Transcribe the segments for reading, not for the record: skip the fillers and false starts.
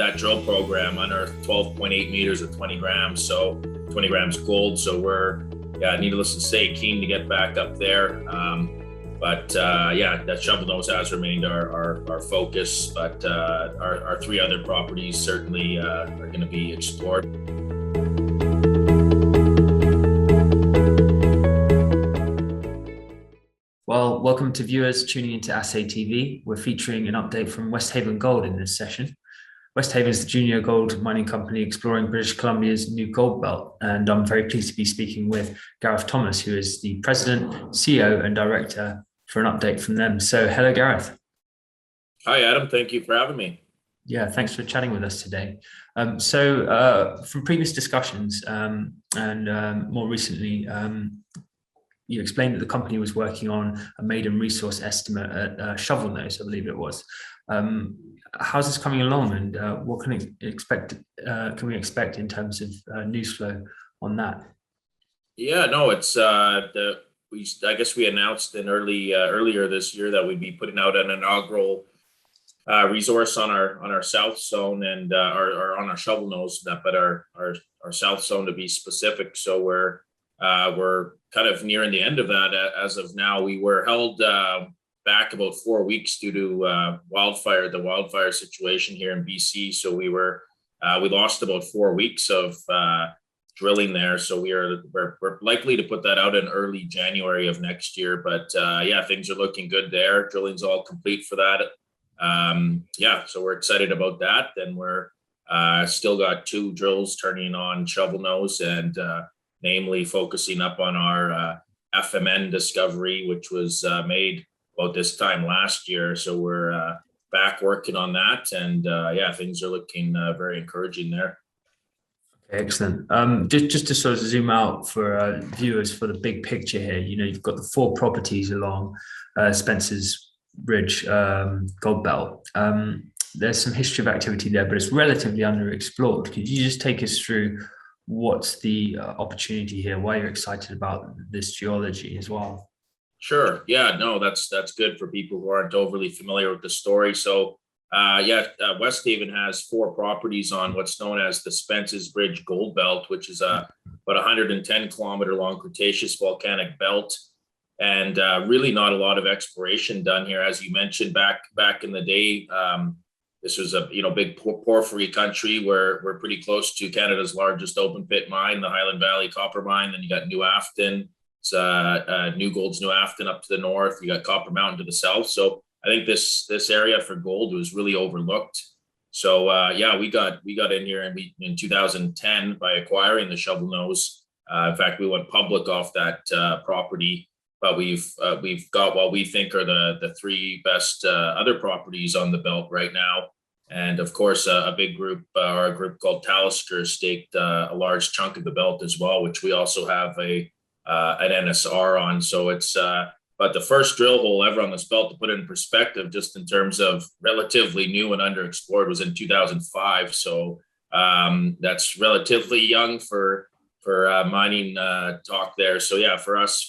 that drill program, unearthed 12.8 meters at 20 grams, so 20 grams gold. So we're, needless to say, keen to get back up there. But that Shovelnose has remained our focus, but our three other properties certainly are going to be explored. Well, welcome to viewers tuning into Assay TV. We're featuring an update from Westhaven Gold in this session. Westhaven is the junior gold mining company exploring British Columbia's new gold belt, and I'm very pleased to be speaking with Gareth Thomas, who is the president, CEO, and director, for an update from them. So, hello, Gareth. Hi, Adam. Thank you for having me. Yeah, thanks for chatting with us today. From previous discussions and more recently, you explained that the company was working on a maiden resource estimate at Shovelnose, I believe it was. How's this coming along, and what can we expect in terms of news flow on that? Yeah, no, it's I guess we announced in earlier this year that we'd be putting out an inaugural resource on our south zone and or on our Shovelnose, but our south zone to be specific. So we're kind of nearing the end of that as of now. We were held back about 4 weeks due to the wildfire situation here in BC. So we lost about 4 weeks of drilling there. So we're likely to put that out in early January of next year. But things are looking good there. Drilling's all complete for that. So we're excited about that. Then we're still got 2 drills turning on Shovelnose, and namely focusing up on our FMN discovery, which was made about this time last year. So we're back working on that, and things are looking very encouraging there. Okay, excellent. Just to sort of zoom out for viewers for the big picture here, you've got the 4 properties along Spences Bridge Gold Belt. There's some history of activity there, but it's relatively underexplored. Could you just take us through what's the opportunity here, why you're excited about this geology as well? Sure. Yeah, no, that's good for people who aren't overly familiar with the story. So Westhaven has 4 properties on what's known as the Spences Bridge Gold Belt, which is about 110 kilometer long Cretaceous volcanic belt. And really not a lot of exploration done here. As you mentioned, back in the day, this was a big porphyry country where we're pretty close to Canada's largest open pit mine, the Highland Valley Copper Mine. Then you got New Afton, New Gold's New Afton up to the north. You got Copper Mountain to the south. So I think this area for gold was really overlooked. So we got in here in 2010 by acquiring the Shovelnose. In fact, we went public off that property. But we've got what we think are the 3 best other properties on the belt right now. And of course, a big group, or a group called Talisker, staked a large chunk of the belt as well, which we also have an NSR on. So it's but the first drill hole ever on this belt, to put it in perspective, just in terms of relatively new and underexplored, was in 2005. So that's relatively young for mining talk there. So yeah, for us,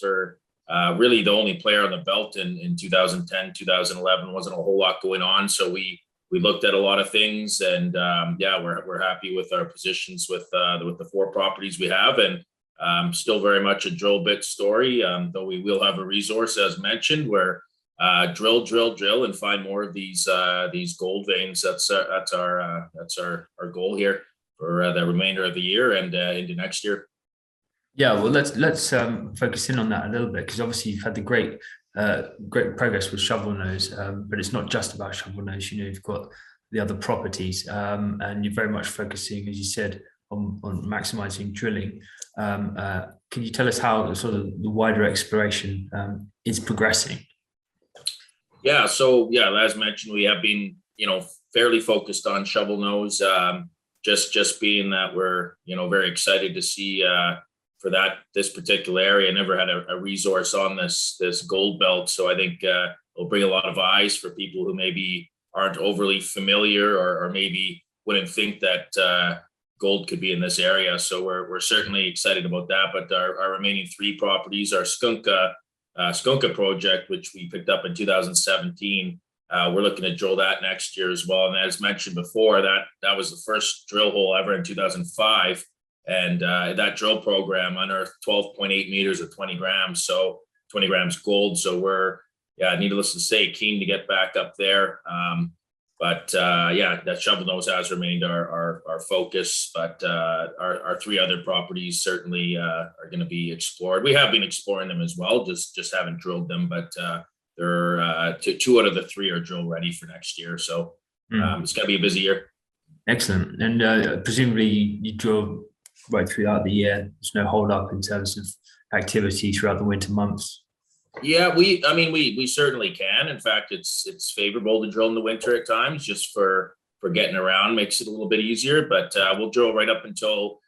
really the only player on the belt in 2010, 2011, wasn't a whole lot going on. So we looked at a lot of things, and we're happy with our positions with the 4 properties we have, and still very much a drill bit story. Though we will have a resource, as mentioned, where drill and find more of these gold veins. That's our goal here for the remainder of the year and into next year. Yeah, well, let's focus in on that a little bit, because obviously you've had the great progress with Shovelnose, but it's not just about Shovelnose. You've got the other properties, and you're very much focusing, as you said, on maximizing drilling. Can you tell us how the wider exploration is progressing? Yeah, so as mentioned, we have been fairly focused on Shovelnose, just being that we're very excited to see. For this particular area, never had a resource on this gold belt. So I think it'll bring a lot of eyes for people who maybe aren't overly familiar or maybe wouldn't think that gold could be in this area. So we're certainly excited about that. But our remaining 3 properties, our Skoonka project, which we picked up in 2017, we're looking to drill that next year as well. And as mentioned before, that was the first drill hole ever in 2005. And that drill program unearthed 12.8 meters of 20 grams. So 20 grams gold. So we're, needless to say, keen to get back up there. But that Shovelnose has remained our focus. But our three other properties certainly are going to be explored. We have been exploring them as well, just haven't drilled them. But they're two out of the three are drill ready for next year. So it's going to be a busy year. Excellent. And presumably you drill right throughout the year. There's no hold up in terms of activity throughout the winter months. Yeah, we certainly can. In fact, it's favorable to drill in the winter at times, just for getting around, makes it a little bit easier. But we'll drill right up until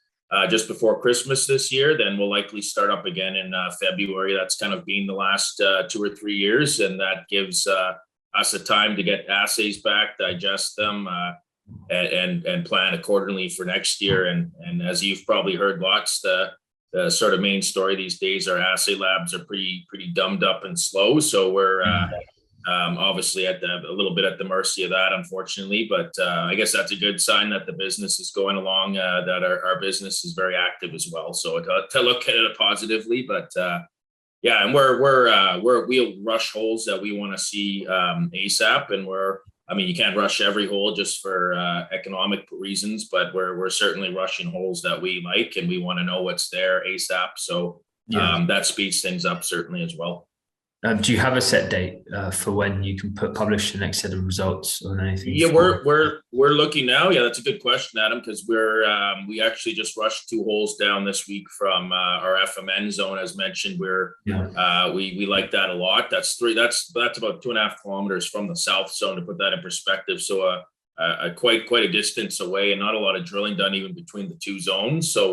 just before Christmas this year. Then we'll likely start up again in February. That's kind of been the last 2 or 3 years, and that gives us a time to get assays back, digest them, and plan accordingly for next year. And as you've probably heard lots, the sort of main story these days, our assay labs are pretty dumbed up and slow. So we're obviously a little bit at the mercy of that, unfortunately. But I guess that's a good sign that the business is going along, that our business is very active as well. So to look at it positively, but and we'll rush holes that we want to see ASAP, and you can't rush every hole just for economic reasons, but we're certainly rushing holes that we like, and we want to know what's there ASAP. So that speeds things up certainly as well. Do you have a set date for when you can publish the next set of results on anything? Yeah, we're looking now. Yeah, that's a good question, Adam, because we actually just rushed 2 holes down this week from our FMN zone, as mentioned. We like that a lot. That's about 2.5 kilometers from the south zone, to put that in perspective. So quite a distance away, and not a lot of drilling done even between the 2 zones. So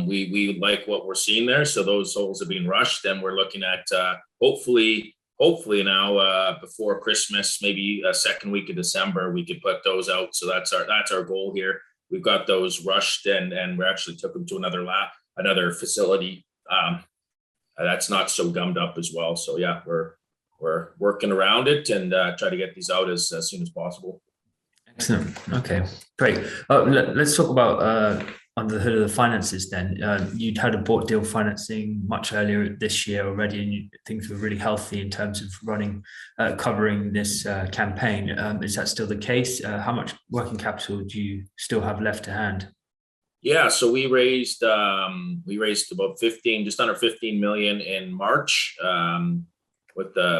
we like what we're seeing there. So those holes are being rushed, and we're looking at hopefully now before Christmas, maybe a second week of December, we could put those out. So that's our goal here. We've got those rushed, and we actually took them to another facility that's not so gummed up as well. So yeah, we're working around it and try to get these out as soon as possible. Excellent. Okay, great. Let's talk about under the hood of the finances then. You'd had a bought deal financing much earlier this year already, and things were really healthy in terms of covering this campaign. Is that still the case? How much working capital do you still have left to hand? Yeah, so we raised about just under 15 million in March,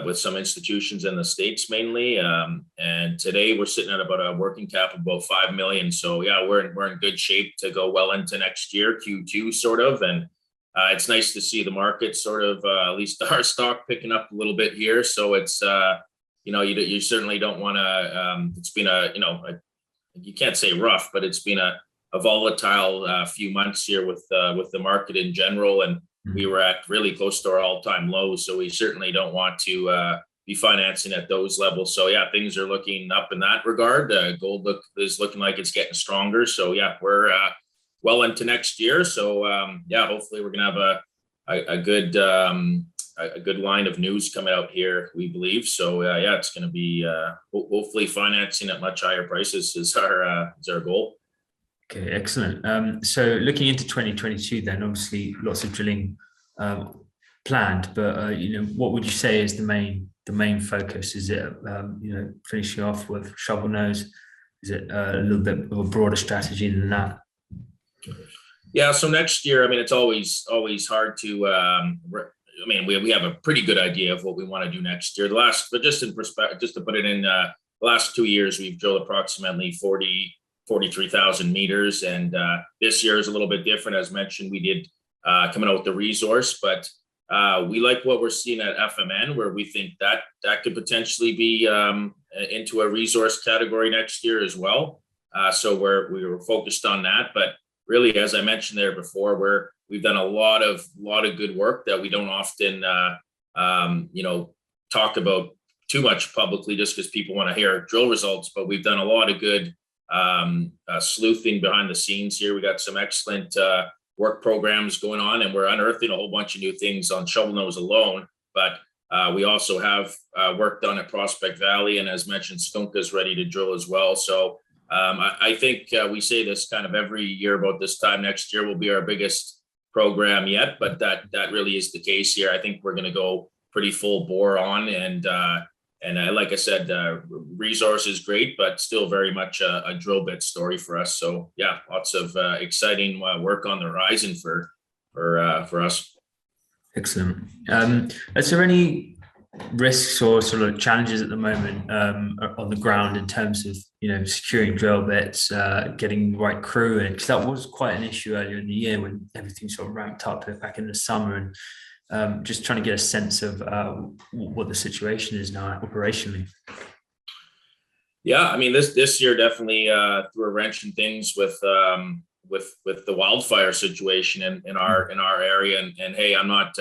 with some institutions in the States mainly. And today we're sitting at about a working cap of about 5 million. So yeah, we're in good shape to go well into next year, Q2 sort of. And it's nice to see the market sort of, at least our stock picking up a little bit here. So it's, you certainly don't want to, it's been you can't say rough, but it's been a volatile few months here with the market in general. And we were at really close to our all-time low, so we certainly don't want to be financing at those levels. So yeah, things are looking up in that regard. Gold is looking like it's getting stronger. So yeah, we're well into next year. So hopefully we're gonna have a good line of news coming out here, we believe. So it's gonna be hopefully financing at much higher prices is our goal. Okay, excellent. So looking into 2022, then obviously lots of drilling planned, but what would you say is the main focus? Is it finishing off with Shovelnose? Is it a little bit of a broader strategy than that? Yeah, so next year, it's always hard to. We have a pretty good idea of what we want to do next year. But just in perspective, just to put it in, the last 2 years we've drilled approximately 43,000 meters. And this year is a little bit different. As mentioned, we did coming out with the resource, but we like what we're seeing at FMN, where we think that could potentially be into a resource category next year as well. So we were focused on that. But really, as I mentioned there before, we've done a lot of good work that we don't often talk about too much publicly, just because people want to hear drill results. But we've done a lot of good sleuthing behind the scenes here. We got some excellent work programs going on, and we're unearthing a whole bunch of new things on Shovelnose alone. But We also have work done at Prospect Valley, and as mentioned, Skoonka is ready to drill as well. So I think we say this kind of every year about this time next year will be our biggest program yet, but that really is the case here. I think we're going to go pretty full bore on, and like I said, resource is great, but still very much a drill bit story for us. So yeah, lots of exciting work on the horizon for us. Excellent. Is there any risks or sort of challenges at the moment on the ground in terms of, you know, securing drill bits, getting the right crew in? Because that was quite an issue earlier in the year when everything sort of ramped up back in the summer, and just trying to get a sense of what the situation is now operationally. Yeah, I mean, this year definitely threw a wrench in things with the wildfire situation in our area, and hey, I'm not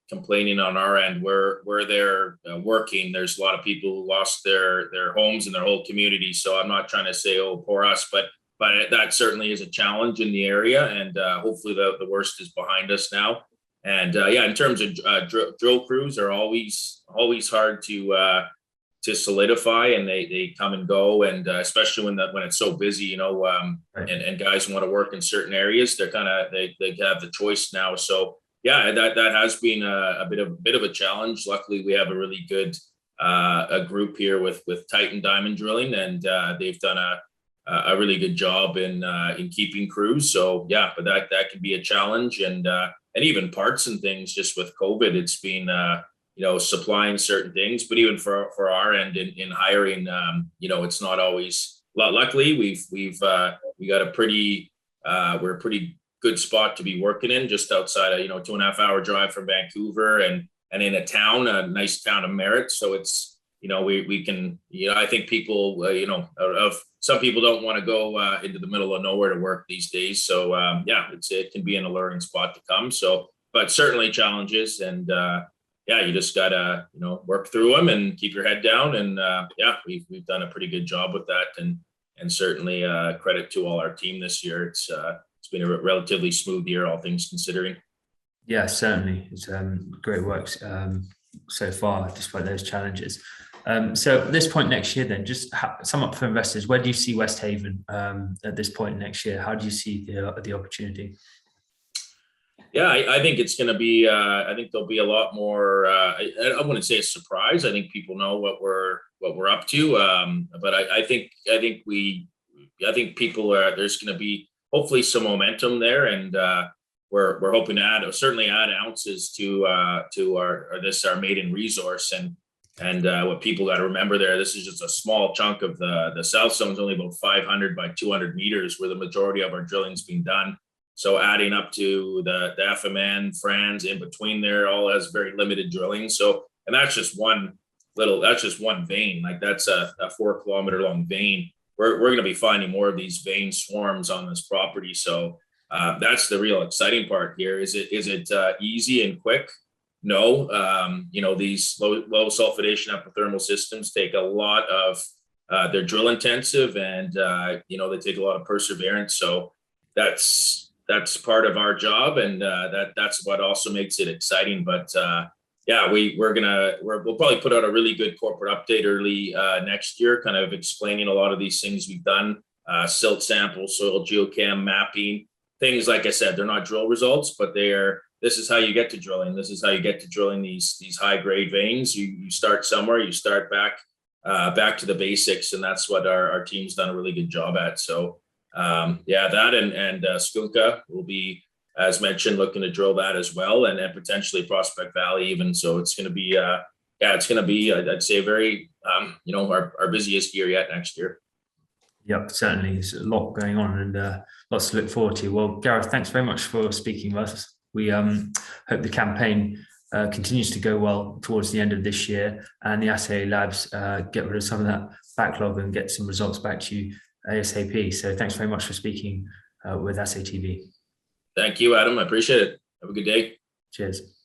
complaining on our end. We're there working. There's a lot of people who lost their homes and their whole community. So I'm not trying to say, oh, poor us, but that certainly is a challenge in the area, and hopefully the worst is behind us now. And yeah, in terms of drill crews are always hard to solidify, and they come and go, and especially when it's so busy, you know, Right. and guys want to work in certain areas, they have the choice now. So yeah, that has been a bit of a challenge. Luckily, we have a really good a group here with Titan Diamond Drilling, and they've done a really good job in keeping crews. So yeah, but that can be a challenge, and even parts and things. Just with COVID, it's been you know, supplying certain things, but even for our end in hiring, you know, it's not always. Luckily, we got a pretty we're a pretty good spot to be working in, just outside of, you know, 2.5 hour drive from Vancouver, and in a nice town of Merritt. So it's, you know, we can, you know, I think people, you know, of some people don't want to go into the middle of nowhere to work these days. So yeah, it can be an alluring spot to come. So, but certainly challenges, and yeah, you just gotta, you know, work through them and keep your head down. And yeah, we've done a pretty good job with that, and certainly credit to all our team this year. It's been a relatively smooth year, all things considering. Yeah, certainly. It's great work so far, despite those challenges. So at this point next year, then, just sum up for investors. Where do you see Westhaven at this point next year? How do you see the opportunity? Yeah, I think it's going to be. I think there'll be a lot more. I wouldn't say a surprise. I think people know what we're up to. But I think people are. There's going to be hopefully some momentum there, and we're hoping to certainly add ounces to our maiden resource. And what people got to remember there, this is just a small chunk of the south zone. Is only about 500 by 200 meters, where the majority of our drilling's been done. So adding up to the FMN, Franz in between there, all has very limited drilling. So, and that's just one vein. Like that's a 4 kilometer long vein. We're going to be finding more of these vein swarms on this property. So that's the real exciting part here. Is it easy and quick? No. You know, these low sulfidation epithermal systems take a lot of, they're drill intensive, and you know, they take a lot of perseverance. So that's part of our job, and that's what also makes it exciting. But yeah, we'll probably put out a really good corporate update early next year, kind of explaining a lot of these things we've done, silt sample, soil geochem mapping, things. Like I said, they're not drill results, but this is how you get to drilling. This is how you get to drilling these high grade veins. You start somewhere, you start back to the basics, and that's what our team's done a really good job at. So yeah, that and Skoonka will be, as mentioned, looking to drill that as well, and then potentially Prospect Valley even. So it's going to be, it's going to be, I'd say, very, you know, our busiest year yet next year. Yep, certainly. There's a lot going on, and lots to look forward to. Well, Gareth, thanks very much for speaking with us. We hope the campaign continues to go well towards the end of this year, and the assay labs get rid of some of that backlog and get some results back to you ASAP. So thanks very much for speaking with Assay TV. Thank you, Adam. I appreciate it. Have a good day. Cheers.